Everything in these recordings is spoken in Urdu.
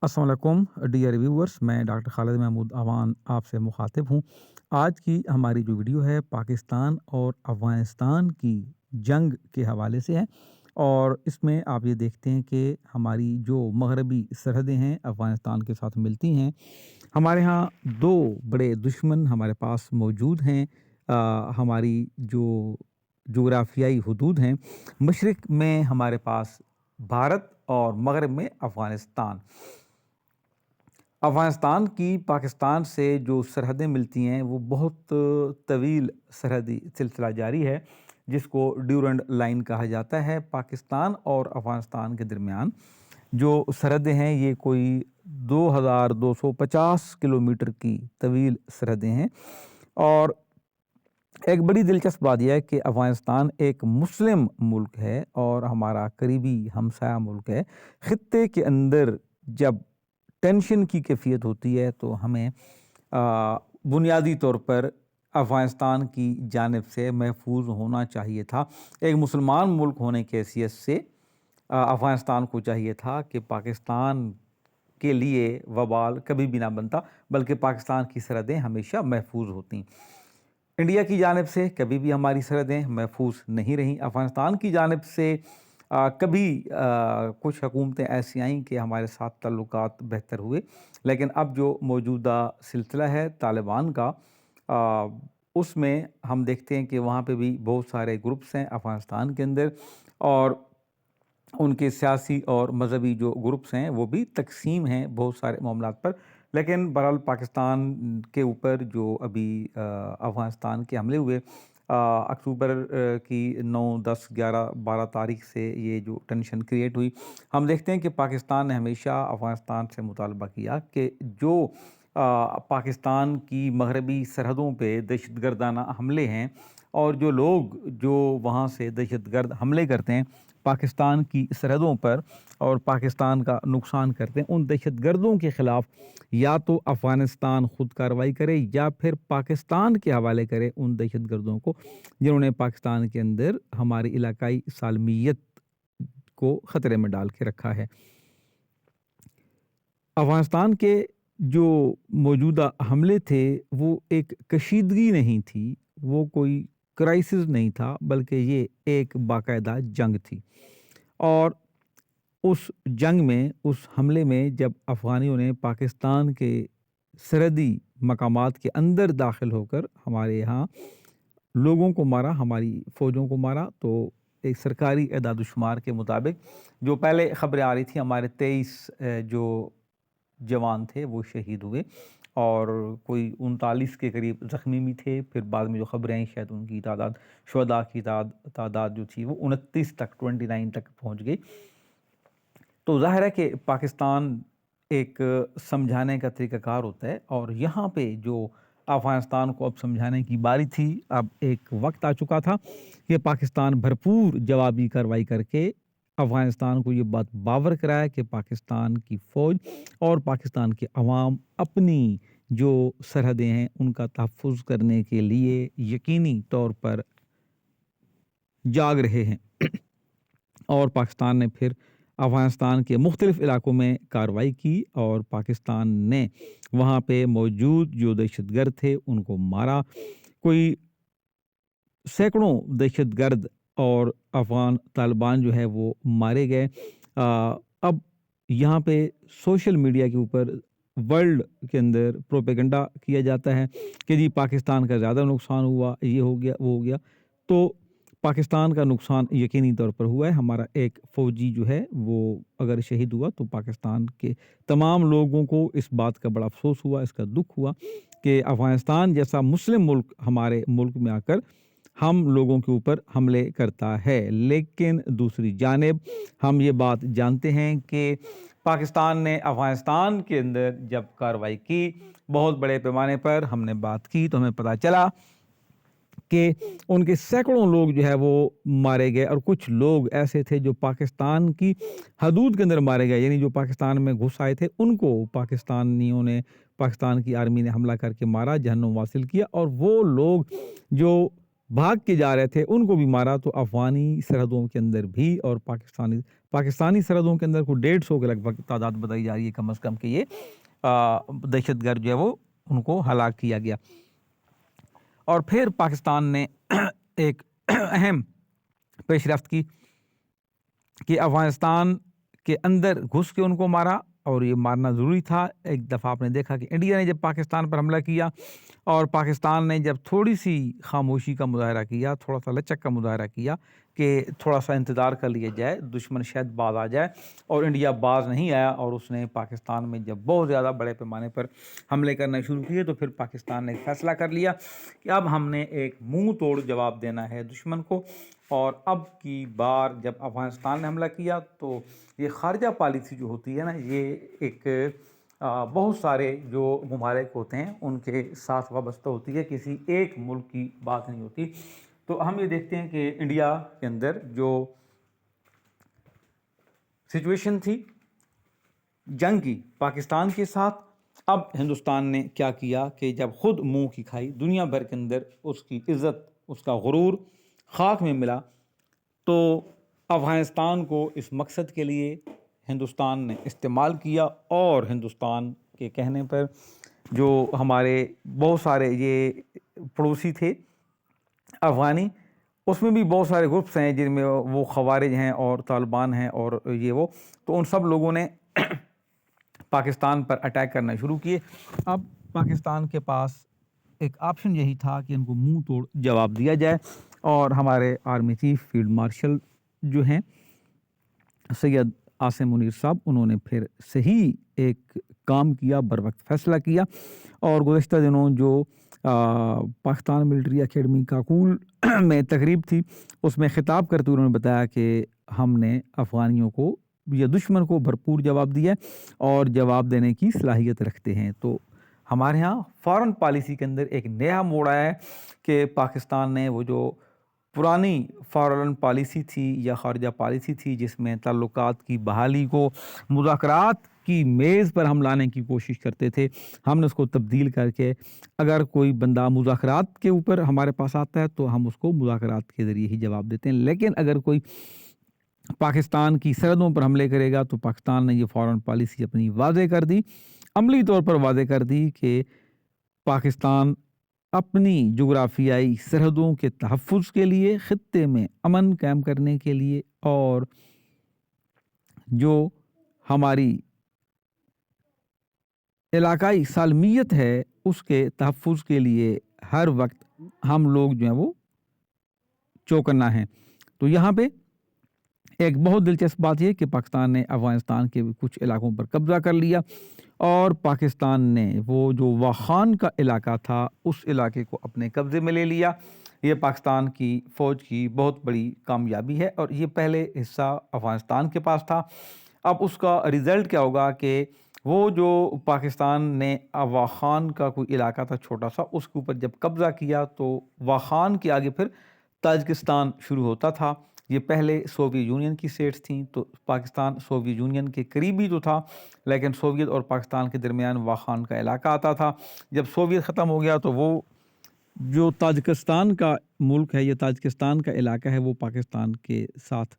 السلام علیکم ڈیئر ریویورس، میں ڈاکٹر خالد محمود اوان آپ سے مخاطب ہوں۔ آج کی ہماری جو ویڈیو ہے پاکستان اور افغانستان کی جنگ کے حوالے سے ہے، اور اس میں آپ یہ دیکھتے ہیں کہ ہماری جو مغربی سرحدیں ہیں افغانستان کے ساتھ ملتی ہیں۔ ہمارے ہاں دو بڑے دشمن ہمارے پاس موجود ہیں۔ ہماری جو جغرافیائی حدود ہیں، مشرق میں ہمارے پاس بھارت اور مغرب میں افغانستان کی پاکستان سے جو سرحدیں ملتی ہیں وہ بہت طویل سرحدی سلسلہ جاری ہے، جس کو ڈیورنڈ لائن کہا جاتا ہے۔ پاکستان اور افغانستان کے درمیان جو سرحدیں ہیں یہ کوئی 2250 کلومیٹر کی طویل سرحدیں ہیں، اور ایک بڑی دلچسپ بات یہ ہے کہ افغانستان ایک مسلم ملک ہے اور ہمارا قریبی ہمسایہ ملک ہے۔ خطے کے اندر جب ٹینشن کی کیفیت ہوتی ہے تو ہمیں بنیادی طور پر افغانستان کی جانب سے محفوظ ہونا چاہیے تھا۔ ایک مسلمان ملک ہونے کی حیثیت سے افغانستان کو چاہیے تھا کہ پاکستان کے لیے وبال کبھی بھی نہ بنتا، بلکہ پاکستان کی سرحدیں ہمیشہ محفوظ ہوتیں۔ انڈیا کی جانب سے کبھی بھی ہماری سرحدیں محفوظ نہیں رہیں۔ افغانستان کی جانب سے کبھی کچھ حکومتیں ایسی آئیں کہ ہمارے ساتھ تعلقات بہتر ہوئے، لیکن اب جو موجودہ سلسلہ ہے طالبان کا، اس میں ہم دیکھتے ہیں کہ وہاں پہ بھی بہت سارے گروپس ہیں افغانستان کے اندر، اور ان کے سیاسی اور مذہبی جو گروپس ہیں وہ بھی تقسیم ہیں بہت سارے معاملات پر۔ لیکن بہرحال پاکستان کے اوپر جو ابھی افغانستان کے حملے ہوئے اکتوبر کی 9، 10، 11، 12 تاریخ سے یہ جو ٹینشن کریٹ ہوئی، ہم دیکھتے ہیں کہ پاکستان نے ہمیشہ افغانستان سے مطالبہ کیا کہ جو پاکستان کی مغربی سرحدوں پہ دہشت گردانہ حملے ہیں اور جو لوگ جو وہاں سے دہشت گرد حملے کرتے ہیں پاکستان کی سرحدوں پر اور پاکستان کا نقصان کرتے ہیں، ان دہشت گردوں کے خلاف یا تو افغانستان خود کارروائی کرے یا پھر پاکستان کے حوالے کرے ان دہشت گردوں کو جنہوں نے پاکستان کے اندر ہماری علاقائی سالمیت کو خطرے میں ڈال کے رکھا ہے۔ افغانستان کے جو موجودہ حملے تھے وہ ایک کشیدگی نہیں تھی، وہ کوئی کرائسس نہیں تھا، بلکہ یہ ایک باقاعدہ جنگ تھی۔ اور اس جنگ میں، اس حملے میں جب افغانیوں نے پاکستان کے سرحدی مقامات کے اندر داخل ہو کر ہمارے یہاں لوگوں کو مارا، ہماری فوجوں کو مارا، تو ایک سرکاری اعداد و شمار کے مطابق جو پہلے خبریں آ رہی تھیں ہمارے 23 جو جوان تھے وہ شہید ہوئے، اور کوئی 39 کے قریب زخمی بھی تھے۔ پھر بعد میں جو خبریں آئیں شاید ان کی تعداد، شہداء کی تعداد جو تھی وہ 29 تک، 29 تک پہنچ گئی۔ تو ظاہر ہے کہ پاکستان ایک سمجھانے کا طریقہ کار ہوتا ہے، اور یہاں پہ جو افغانستان کو اب سمجھانے کی باری تھی، اب ایک وقت آ چکا تھا کہ پاکستان بھرپور جوابی کارروائی کر کے افغانستان کو یہ بات باور کرائے کہ پاکستان کی فوج اور پاکستان کے عوام اپنی جو سرحدیں ہیں ان کا تحفظ کرنے کے لیے یقینی طور پر جاگ رہے ہیں۔ اور پاکستان نے پھر افغانستان کے مختلف علاقوں میں کارروائی کی، اور پاکستان نے وہاں پہ موجود جو دہشت گرد تھے ان کو مارا۔ کوئی سینکڑوں دہشت گرد اور افغان طالبان جو ہے وہ مارے گئے۔ اب یہاں پہ سوشل میڈیا کے اوپر ورلڈ کے اندر پروپیگنڈا کیا جاتا ہے کہ جی پاکستان کا زیادہ نقصان ہوا، یہ ہو گیا، وہ ہو گیا۔ تو پاکستان کا نقصان یقینی طور پر ہوا ہے۔ ہمارا ایک فوجی جو ہے وہ اگر شہید ہوا تو پاکستان کے تمام لوگوں کو اس بات کا بڑا افسوس ہوا، اس کا دکھ ہوا کہ افغانستان جیسا مسلم ملک ہمارے ملک میں آ کر ہم لوگوں کے اوپر حملے کرتا ہے۔ لیکن دوسری جانب ہم یہ بات جانتے ہیں کہ پاکستان نے افغانستان کے اندر جب کارروائی کی بہت بڑے پیمانے پر، ہم نے بات کی تو ہمیں پتہ چلا کہ ان کے سینکڑوں لوگ جو ہے وہ مارے گئے، اور کچھ لوگ ایسے تھے جو پاکستان کی حدود کے اندر مارے گئے، یعنی جو پاکستان میں گھس آئے تھے ان کو پاکستانیوں نے، پاکستان کی آرمی نے حملہ کر کے مارا، جہنم واصل کیا۔ اور وہ لوگ جو بھاگ کے جا رہے تھے ان کو بھی مارا. تو افغانی سرحدوں کے اندر بھی اور پاکستانی سرحدوں کے اندر کو 150 کے لگ بھگ تعداد بتائی جا رہی ہے کم از کم کہ یہ دہشت گرد جو ہے وہ ان کو ہلاک کیا گیا. اور پھر پاکستان نے ایک اہم پیش رفت کی کہ افغانستان کے اندر گھس کے ان کو مارا, اور یہ مارنا ضروری تھا. ایک دفعہ آپ نے دیکھا کہ انڈیا نے جب پاکستان پر حملہ کیا اور پاکستان نے جب تھوڑی سی خاموشی کا مظاہرہ کیا, تھوڑا سا لچک کا مظاہرہ کیا کہ تھوڑا سا انتظار کر لیا جائے, دشمن شاید باز آ جائے, اور انڈیا باز نہیں آیا اور اس نے پاکستان میں جب بہت زیادہ بڑے پیمانے پر حملے کرنا شروع کیے تو پھر پاکستان نے ایک فیصلہ کر لیا کہ اب ہم نے ایک منہ توڑ جواب دینا ہے دشمن کو. اور اب کی بار جب افغانستان نے حملہ کیا تو یہ خارجہ پالیسی جو ہوتی ہے نا, یہ ایک بہت سارے جو ممالک ہوتے ہیں ان کے ساتھ وابستہ ہوتی ہے, کسی ایک ملک کی بات نہیں ہوتی. تو ہم یہ دیکھتے ہیں کہ انڈیا کے اندر جو سچویشن تھی جنگ کی پاکستان کے ساتھ, اب ہندوستان نے کیا کیا کہ جب خود منہ کی کھائی, دنیا بھر کے اندر اس کی عزت, اس کا غرور خاک میں ملا, تو افغانستان کو اس مقصد کے لیے ہندوستان نے استعمال کیا. اور ہندوستان کے کہنے پر جو ہمارے بہت سارے یہ پڑوسی تھے افغانی, اس میں بھی بہت سارے گروپس ہیں جن میں وہ خوارج ہیں اور طالبان ہیں اور یہ وہ, تو ان سب لوگوں نے پاکستان پر اٹیک کرنا شروع کیے. اب پاکستان کے پاس ایک آپشن یہی تھا کہ ان کو منہ توڑ جواب دیا جائے, اور ہمارے آرمی چیف فیلڈ مارشل جو ہیں سید عاصم منیر صاحب, انہوں نے پھر صحیح ایک کام کیا, بر وقت فیصلہ کیا. اور گزشتہ دنوں جو پاکستان ملٹری اکیڈمی کاکول میں تقریب تھی, اس میں خطاب کرتے ہوئے انہوں نے بتایا کہ ہم نے افغانیوں کو یا دشمن کو بھرپور جواب دیا اور جواب دینے کی صلاحیت رکھتے ہیں. تو ہمارے ہاں فارن پالیسی کے اندر ایک نیا موڑ آیا ہے کہ پاکستان نے وہ جو پرانی فارن پالیسی تھی یا خارجہ پالیسی تھی جس میں تعلقات کی بحالی کو مذاکرات کی میز پر ہم لانے کی کوشش کرتے تھے, ہم نے اس کو تبدیل کر کے اگر کوئی بندہ مذاکرات کے اوپر ہمارے پاس آتا ہے تو ہم اس کو مذاکرات کے ذریعے ہی جواب دیتے ہیں, لیکن اگر کوئی پاکستان کی سرحدوں پر حملے کرے گا تو پاکستان نے یہ فارن پالیسی اپنی واضح کر دی, عملی طور پر واضح کر دی کہ پاکستان اپنی جغرافیائی سرحدوں کے تحفظ کے لیے, خطے میں امن قائم کرنے کے لیے, اور جو ہماری علاقائی سالمیت ہے اس کے تحفظ کے لیے ہر وقت ہم لوگ جو ہیں وہ چوکنا ہیں. تو یہاں پہ ایک بہت دلچسپ بات یہ کہ پاکستان نے افغانستان کے کچھ علاقوں پر قبضہ کر لیا, اور پاکستان نے وہ جو واخان کا علاقہ تھا اس علاقے کو اپنے قبضے میں لے لیا. یہ پاکستان کی فوج کی بہت بڑی کامیابی ہے, اور یہ پہلے حصہ افغانستان کے پاس تھا. اب اس کا رزلٹ کیا ہوگا کہ وہ جو پاکستان نے واخان کا کوئی علاقہ تھا چھوٹا سا, اس کے اوپر جب قبضہ کیا تو واخان کے آگے پھر تاجکستان شروع ہوتا تھا. یہ پہلے سوویت یونین کی سیٹس تھیں, تو پاکستان سوویت یونین کے قریبی تو تھا, لیکن سوویت اور پاکستان کے درمیان واخان کا علاقہ آتا تھا. جب سوویت ختم ہو گیا تو وہ جو تاجکستان کا ملک ہے, یہ تاجکستان کا علاقہ ہے, وہ پاکستان کے ساتھ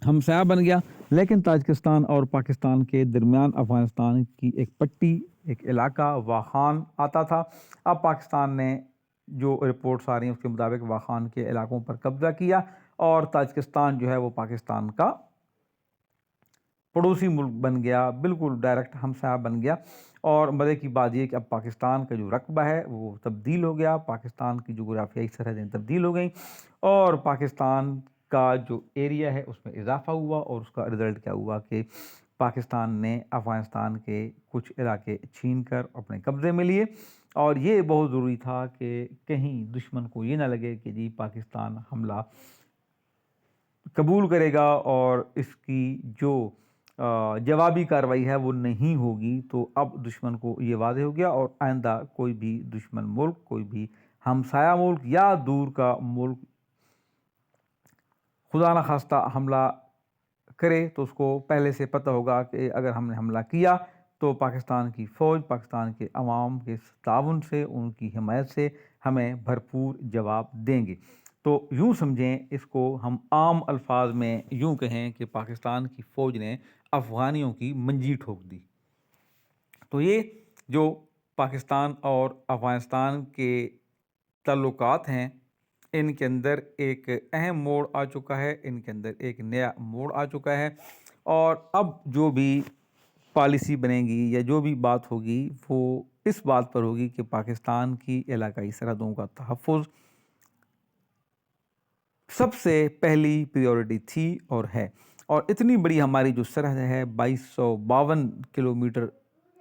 ہمسایہ بن گیا. لیکن تاجکستان اور پاکستان کے درمیان افغانستان کی ایک پٹی, ایک علاقہ واخان آتا تھا. اب پاکستان نے جو رپورٹس آ رہی ہیں اس کے مطابق واخان کے علاقوں پر قبضہ کیا, اور تاجکستان جو ہے وہ پاکستان کا پڑوسی ملک بن گیا, بالکل ڈائریکٹ ہمسایہ بن گیا. اور مزے کی بات یہ کہ اب پاکستان کا جو رقبہ ہے وہ تبدیل ہو گیا, پاکستان کی جغرافیائی سرحدیں تبدیل ہو گئیں, اور پاکستان کا جو ایریا ہے اس میں اضافہ ہوا. اور اس کا رزلٹ کیا ہوا کہ پاکستان نے افغانستان کے کچھ علاقے چھین کر اپنے قبضے میں لیے. اور یہ بہت ضروری تھا کہ کہیں دشمن کو یہ نہ لگے کہ جی پاکستان حملہ قبول کرے گا اور اس کی جو جوابی کارروائی ہے وہ نہیں ہوگی. تو اب دشمن کو یہ واضح ہو گیا, اور آئندہ کوئی بھی دشمن ملک, کوئی بھی ہمسایہ ملک یا دور کا ملک خدا نخواستہ حملہ کرے تو اس کو پہلے سے پتہ ہوگا کہ اگر ہم نے حملہ کیا تو پاکستان کی فوج, پاکستان کے عوام کے تعاون سے, ان کی حمایت سے ہمیں بھرپور جواب دیں گے۔ تو یوں سمجھیں اس کو، ہم عام الفاظ میں یوں کہیں کہ پاکستان کی فوج نے افغانیوں کی منجی ٹھوک دی۔ تو یہ جو پاکستان اور افغانستان کے تعلقات ہیں، ان کے اندر ایک اہم موڑ آ چکا ہے، ان کے اندر ایک نیا موڑ آ چکا ہے، اور اب جو بھی پالیسی بنے گی یا جو بھی بات ہوگی وہ اس بات پر ہوگی کہ پاکستان کی علاقائی سرحدوں کا تحفظ سب سے پہلی پریورٹی تھی اور ہے۔ اور اتنی بڑی ہماری جو سرحد ہے، 2252 کلومیٹر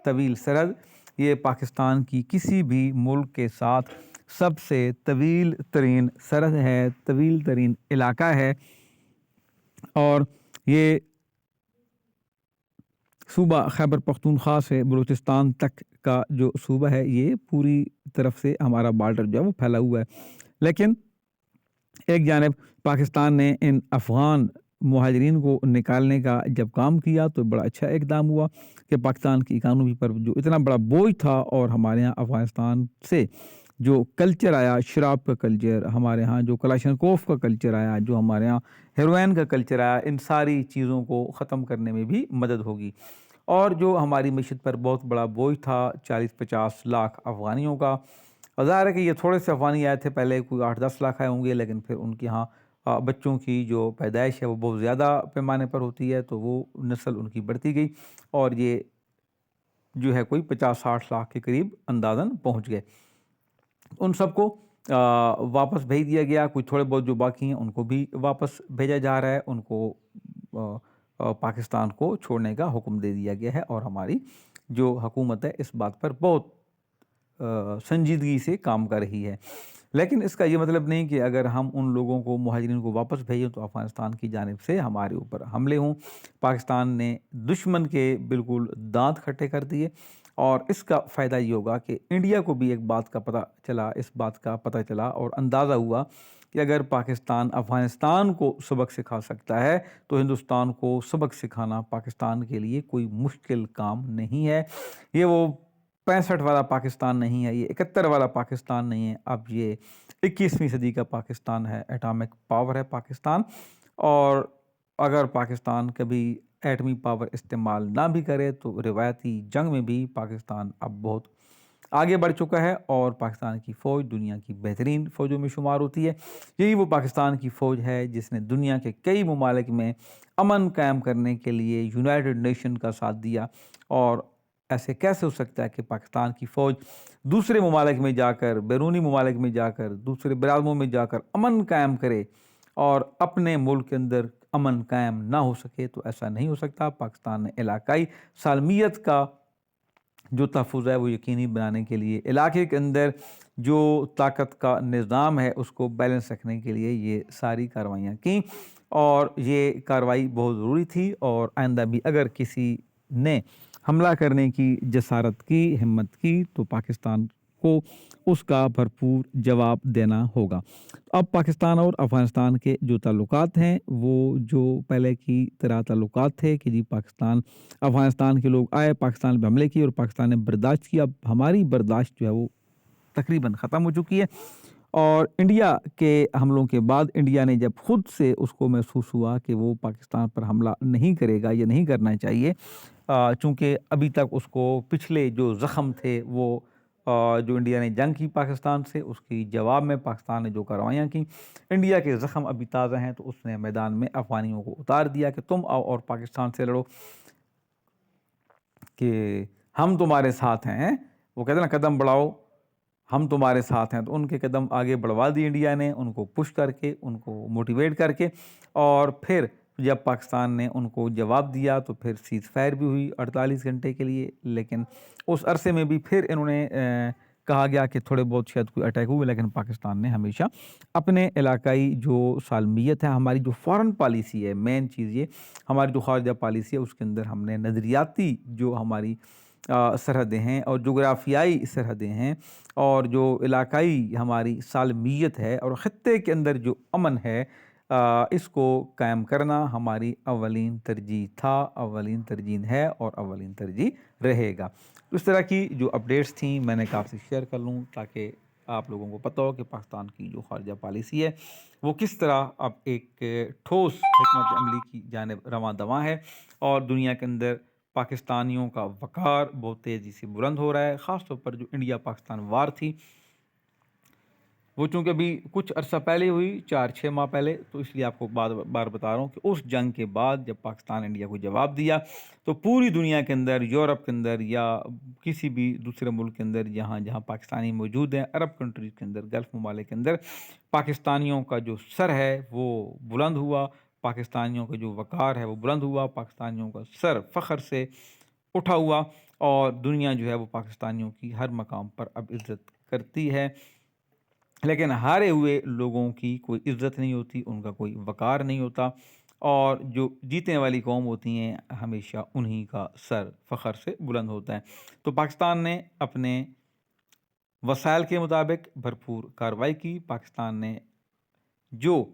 طویل سرحد، یہ پاکستان کی کسی بھی ملک کے ساتھ سب سے طویل ترین سرحد ہے، طویل ترین علاقہ ہے، اور یہ صوبہ خیبر پختونخوا سے بلوچستان تک کا جو صوبہ ہے، یہ پوری طرف سے ہمارا بارڈر جو ہے وہ پھیلا ہوا ہے۔ لیکن ایک جانب پاکستان نے ان افغان مہاجرین کو نکالنے کا جب کام کیا تو بڑا اچھا اقدام ہوا کہ پاکستان کی اکانومی پر جو اتنا بڑا بوجھ تھا، اور ہمارے ہاں افغانستان سے جو کلچر آیا، شراب کا کلچر، ہمارے ہاں جو کلاشنکوف کا کلچر آیا، جو ہمارے ہاں ہیروئن کا کلچر آیا، ان ساری چیزوں کو ختم کرنے میں بھی مدد ہوگی۔ اور جو ہماری معیشت پر بہت بڑا بوجھ تھا 40-50 لاکھ افغانیوں کا، ظاہر ہے کہ یہ تھوڑے سے افغانی آئے تھے، پہلے کوئی 8-10 لاکھ آئے ہوں گے، لیکن پھر ان کے ہاں بچوں کی جو پیدائش ہے وہ بہت زیادہ پیمانے پر ہوتی ہے، تو وہ نسل ان کی بڑھتی گئی، اور یہ جو ہے کوئی 50-60 لاکھ کے قریب اندازاً پہنچ گئے۔ ان سب کو واپس بھیج دیا گیا، کوئی تھوڑے بہت جو باقی ہیں ان کو بھی واپس بھیجا جا رہا ہے، ان کو پاکستان کو چھوڑنے کا حکم دے دیا گیا ہے، اور ہماری جو حکومت ہے اس بات پر بہت سنجیدگی سے کام کر رہی ہے۔ لیکن اس کا یہ مطلب نہیں کہ اگر ہم ان لوگوں کو، مہاجرین کو واپس بھیجیں تو افغانستان کی جانب سے ہمارے اوپر حملے ہوں۔ پاکستان نے دشمن کے بالکل دانت کھٹے کر دیے، اور اس کا فائدہ یہ ہوگا کہ انڈیا کو بھی ایک بات کا پتہ چلا، اس بات کا پتہ چلا اور اندازہ ہوا کہ اگر پاکستان افغانستان کو سبق سکھا سکتا ہے تو ہندوستان کو سبق سکھانا پاکستان کے لیے کوئی مشکل کام نہیں ہے۔ یہ وہ 65 والا پاکستان نہیں ہے، یہ 71 والا پاکستان نہیں ہے، اب یہ 21ویں صدی کا پاکستان ہے، ایٹامک پاور ہے پاکستان، اور اگر پاکستان کبھی ایٹمی پاور استعمال نہ بھی کرے تو روایتی جنگ میں بھی پاکستان اب بہت آگے بڑھ چکا ہے، اور پاکستان کی فوج دنیا کی بہترین فوجوں میں شمار ہوتی ہے۔ یہی وہ پاکستان کی فوج ہے جس نے دنیا کے کئی ممالک میں امن قائم کرنے کے لیے یونائٹڈ نیشن کا ساتھ دیا، اور ایسے کیسے ہو سکتا ہے کہ پاکستان کی فوج دوسرے ممالک میں جا کر، بیرونی ممالک میں جا کر، دوسرے برادروں میں جا کر امن قائم کرے اور اپنے ملک کے اندر امن قائم نہ ہو سکے؟ تو ایسا نہیں ہو سکتا۔ پاکستان نے علاقائی سالمیت کا جو تحفظ ہے وہ یقینی بنانے کے لیے، علاقے کے اندر جو طاقت کا نظام ہے اس کو بیلنس رکھنے کے لیے یہ ساری کارروائیاں کیں، اور یہ کارروائی بہت ضروری تھی، اور آئندہ بھی اگر کسی نے حملہ کرنے کی جسارت کی، ہمت کی، تو پاکستان کو اس کا بھرپور جواب دینا ہوگا۔ اب پاکستان اور افغانستان کے جو تعلقات ہیں وہ جو پہلے کی طرح تعلقات تھے کہ جی پاکستان افغانستان کے لوگ آئے، پاکستان پہ حملے کیے اور پاکستان نے برداشت کیا، اب ہماری برداشت جو ہے وہ تقریباً ختم ہو چکی ہے۔ اور انڈیا کے حملوں کے بعد انڈیا نے جب خود سے اس کو محسوس ہوا کہ وہ پاکستان پر حملہ نہیں کرے گا یا نہیں کرنا چاہیے، چونکہ ابھی تک اس کو پچھلے جو زخم تھے وہ جو انڈیا نے جنگ کی پاکستان سے، اس کی جواب میں پاکستان نے جو کارروائیاں کی، انڈیا کے زخم ابھی تازہ ہیں، تو اس نے میدان میں افغانیوں کو اتار دیا کہ تم آؤ اور پاکستان سے لڑو، کہ ہم تمہارے ساتھ ہیں۔ وہ کہتے ہیں نا قدم بڑھاؤ ہم تمہارے ساتھ ہیں، تو ان کے قدم آگے بڑھوا دی انڈیا نے، ان کو پش کر کے، ان کو موٹیویٹ کر کے، اور پھر جب پاکستان نے ان کو جواب دیا تو پھر سیز فائر بھی ہوئی 48 گھنٹے کے لیے، لیکن اس عرصے میں بھی پھر انہوں نے کہا گیا کہ تھوڑے بہت شاید کوئی اٹیک ہوئے، لیکن پاکستان نے ہمیشہ اپنے علاقائی جو سالمیت ہے، ہماری جو فارن پالیسی ہے، مین چیز یہ ہماری جو خارجہ پالیسی ہے، اس کے اندر ہم نے نظریاتی جو ہماری سرحدیں ہیں اور جغرافیائی سرحدیں ہیں اور جو علاقائی ہماری سالمیت ہے اور خطے کے اندر جو امن ہے، اس کو قائم کرنا ہماری اولین ترجیح تھا، اولین ترجیح ہے اور اولین ترجیح رہے گا۔ اس طرح کی جو اپڈیٹس تھیں میں نے کہا آپ سے شیئر کر لوں تاکہ آپ لوگوں کو پتہ ہو کہ پاکستان کی جو خارجہ پالیسی ہے وہ کس طرح اب ایک ٹھوس حکمت عملی کی جانب رواں دواں ہے، اور دنیا کے اندر پاکستانیوں کا وقار بہت تیزی سے بلند ہو رہا ہے۔ خاص طور پر جو انڈیا پاکستان وار تھی وہ چونکہ ابھی کچھ عرصہ پہلے ہوئی، 4-6 ماہ پہلے، تو اس لیے آپ کو بار بار بتا رہا ہوں کہ اس جنگ کے بعد جب پاکستان انڈیا کو جواب دیا تو پوری دنیا کے اندر، یورپ کے اندر یا کسی بھی دوسرے ملک کے اندر جہاں پاکستانی موجود ہیں، عرب کنٹریز کے اندر، گلف ممالک کے اندر، پاکستانیوں کا جو سر ہے وہ بلند ہوا، پاکستانیوں کا جو وقار ہے وہ بلند ہوا، پاکستانیوں کا سر فخر سے اٹھا ہوا، اور دنیا جو ہے وہ پاکستانیوں کی ہر مقام پر اب عزت کرتی ہے۔ لیکن ہارے ہوئے لوگوں کی کوئی عزت نہیں ہوتی، ان کا کوئی وقار نہیں ہوتا، اور جو جیتنے والی قوم ہوتی ہیں ہمیشہ انہی کا سر فخر سے بلند ہوتا ہے۔ تو پاکستان نے اپنے وسائل کے مطابق بھرپور کارروائی کی۔ پاکستان نے جو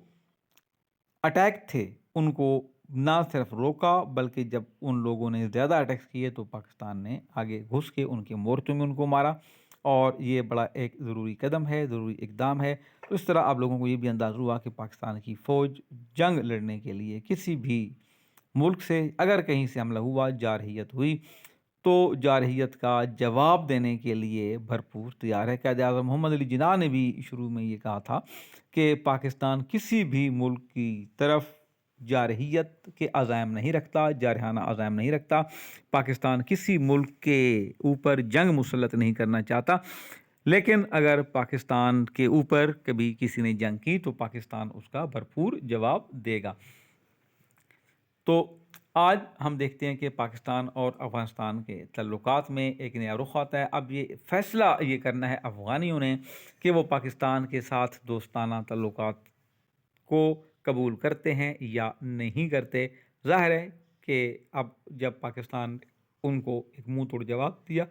اٹیک تھے ان کو نہ صرف روکا، بلکہ جب ان لوگوں نے زیادہ اٹیکس کیے تو پاکستان نے آگے گھس کے ان کے مورچوں میں ان کو مارا، اور یہ بڑا ایک ضروری قدم ہے، ضروری اقدام ہے۔ تو اس طرح آپ لوگوں کو یہ بھی اندازہ ہوا کہ پاکستان کی فوج جنگ لڑنے کے لیے کسی بھی ملک سے اگر کہیں سے حملہ ہوا، جارحیت ہوئی، تو جارحیت کا جواب دینے کے لیے بھرپور تیار ہے۔ قائد اعظم محمد علی جناح نے بھی شروع میں یہ کہا تھا کہ پاکستان کسی بھی ملک کی طرف جارحیت کے عزائم نہیں رکھتا، جارحانہ عزائم نہیں رکھتا، پاکستان کسی ملک کے اوپر جنگ مسلط نہیں کرنا چاہتا، لیکن اگر پاکستان کے اوپر کبھی کسی نے جنگ کی تو پاکستان اس کا بھرپور جواب دے گا۔ تو آج ہم دیکھتے ہیں کہ پاکستان اور افغانستان کے تعلقات میں ایک نیا رخ آتا ہے۔ اب یہ فیصلہ یہ کرنا ہے افغانیوں نے کہ وہ پاکستان کے ساتھ دوستانہ تعلقات کو قبول کرتے ہیں یا نہیں کرتے۔ ظاہر ہے کہ اب جب پاکستان ان کو ایک منہ توڑ جواب دیا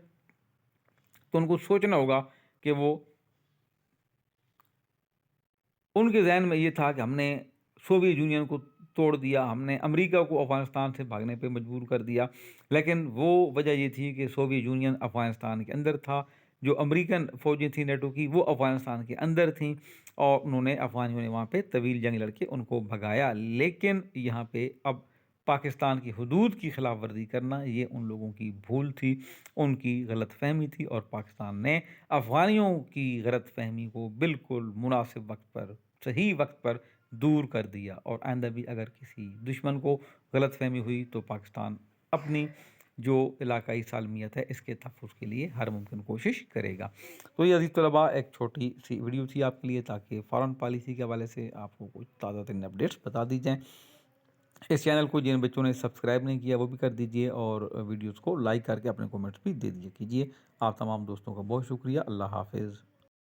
تو ان کو سوچنا ہوگا کہ وہ، ان کے ذہن میں یہ تھا کہ ہم نے سوویت یونین کو توڑ دیا، ہم نے امریکہ کو افغانستان سے بھاگنے پہ مجبور کر دیا، لیکن وہ وجہ یہ تھی کہ سوویت یونین افغانستان کے اندر تھا، جو امریکن فوجیں تھیں نیٹو کی وہ افغانستان کے اندر تھیں، اور انہوں نے افغانیوں نے وہاں پہ طویل جنگ لڑ کے ان کو بھگایا۔ لیکن یہاں پہ اب پاکستان کی حدود کی خلاف ورزی کرنا یہ ان لوگوں کی بھول تھی، ان کی غلط فہمی تھی، اور پاکستان نے افغانیوں کی غلط فہمی کو بالکل مناسب وقت پر، صحیح وقت پر دور کر دیا، اور آئندہ بھی اگر کسی دشمن کو غلط فہمی ہوئی تو پاکستان اپنی جو علاقائی سالمیت ہے اس کے تحفظ کے لیے ہر ممکن کوشش کرے گا۔ تو یہ عزیز طلباء ایک چھوٹی سی ویڈیو تھی آپ کے لیے، تاکہ فارن پالیسی کے حوالے سے آپ کو کچھ تازہ ترین اپڈیٹس بتا دی جائیں۔ اس چینل کو جن بچوں نے سبسکرائب نہیں کیا وہ بھی کر دیجئے، اور ویڈیوز کو لائک کر کے اپنے کومنٹس بھی دے دیجئے کیجئے۔ آپ تمام دوستوں کا بہت شکریہ۔ اللہ حافظ۔